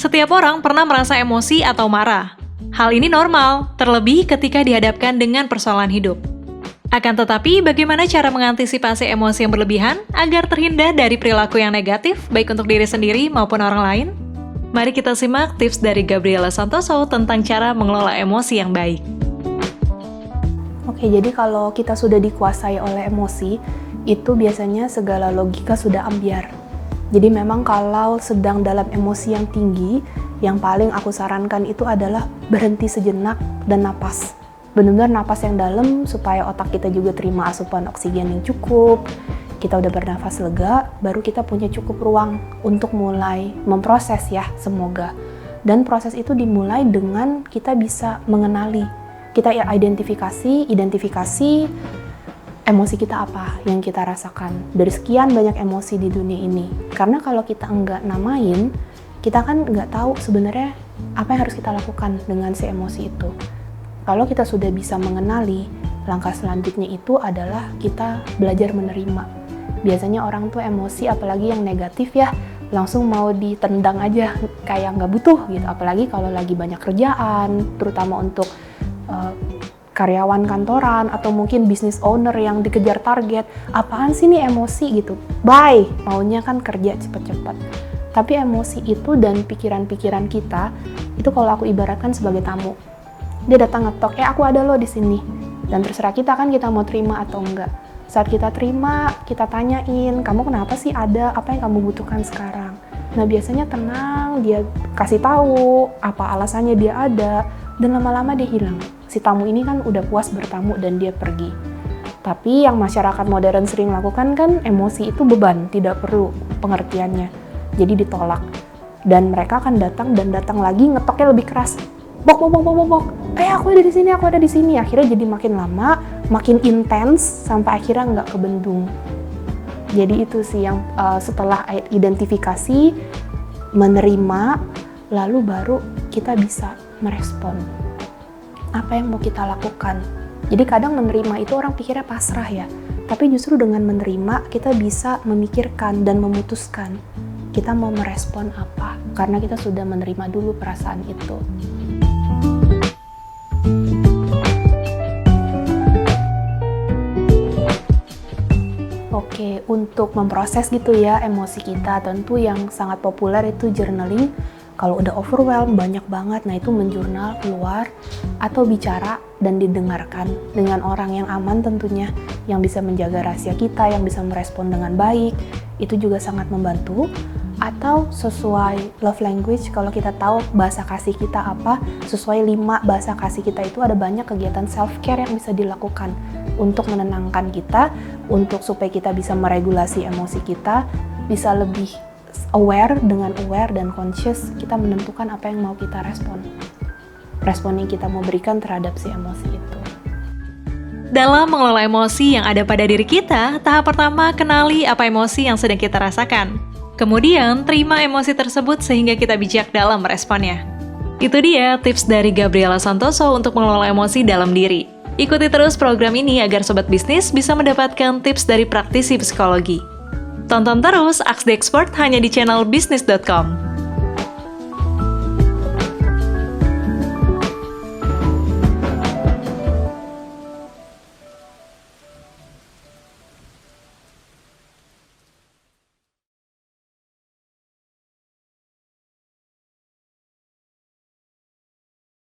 Setiap orang pernah merasa emosi atau marah. Hal ini normal, terlebih ketika dihadapkan dengan persoalan hidup. Akan tetapi, bagaimana cara mengantisipasi emosi yang berlebihan agar terhindar dari perilaku yang negatif, baik untuk diri sendiri maupun orang lain? Mari kita simak tips dari Gabriela Santoso tentang cara mengelola emosi yang baik. Oke, jadi kalau kita sudah dikuasai oleh emosi, itu biasanya segala logika sudah ambiar. Jadi memang kalau sedang dalam emosi yang tinggi, yang paling aku sarankan itu adalah berhenti sejenak dan napas. Benar-benar napas yang dalam supaya otak kita juga terima asupan oksigen yang cukup. Kita udah bernafas lega, baru kita punya cukup ruang untuk mulai memproses ya, semoga. Dan proses itu dimulai dengan kita bisa mengenali. Kita identifikasi emosi kita apa yang kita rasakan dari sekian banyak emosi di dunia ini. Karena kalau kita enggak namain, kita kan enggak tahu sebenarnya apa yang harus kita lakukan dengan si emosi itu. Kalau kita sudah bisa mengenali, langkah selanjutnya itu adalah kita belajar menerima. Biasanya orang tuh emosi, apalagi yang negatif ya, langsung mau ditendang aja, kayak nggak butuh gitu. Apalagi kalau lagi banyak kerjaan, terutama untuk karyawan kantoran atau mungkin business owner yang dikejar target, apaan sih nih emosi gitu, bye, maunya kan kerja cepet-cepet. Tapi emosi itu dan pikiran-pikiran kita itu kalau aku ibaratkan sebagai tamu, dia datang ngetok, aku ada loh di sini, dan terserah kita kan kita mau terima atau enggak. Saat kita terima, kita tanyain, kamu kenapa sih ada, apa yang kamu butuhkan sekarang. Nah biasanya tenang, dia kasih tahu apa alasannya dia ada, dan lama-lama dia hilang. Si tamu ini kan udah puas bertamu dan dia pergi. Tapi yang masyarakat modern sering lakukan kan emosi itu beban, tidak perlu pengertiannya. Jadi ditolak. Dan mereka akan datang dan datang lagi ngetoknya lebih keras. Bok. Aku ada di sini. Akhirnya jadi makin lama, makin intens sampai akhirnya nggak kebendung. Jadi itu sih yang setelah identifikasi, menerima, lalu baru kita bisa merespon. Apa yang mau kita lakukan? Jadi kadang menerima itu orang pikirnya pasrah ya. Tapi justru dengan menerima kita bisa memikirkan dan memutuskan kita mau merespon apa. Karena kita sudah menerima dulu perasaan itu. Oke, untuk memproses gitu ya emosi kita, tentu yang sangat populer itu journaling. Kalau udah overwhelm, banyak banget, nah itu menjurnal keluar atau bicara dan didengarkan dengan orang yang aman tentunya, yang bisa menjaga rahasia kita, yang bisa merespon dengan baik, itu juga sangat membantu. Atau sesuai love language, kalau kita tahu bahasa kasih kita apa, sesuai 5 bahasa kasih kita itu ada banyak kegiatan self-care yang bisa dilakukan untuk menenangkan kita, untuk supaya kita bisa meregulasi emosi kita, bisa lebih aware, dengan aware dan conscious kita menentukan apa yang mau kita respon yang kita mau berikan terhadap si emosi itu. Dalam mengelola emosi yang ada pada diri kita, tahap pertama kenali apa emosi yang sedang kita rasakan. Kemudian terima emosi tersebut sehingga kita bijak dalam meresponnya. Itu dia tips dari Gabriela Santoso untuk mengelola emosi dalam diri. Ikuti terus program ini agar Sobat Bisnis bisa mendapatkan tips dari praktisi psikologi. Tonton terus Ask the Expert hanya di channel bisnis.com.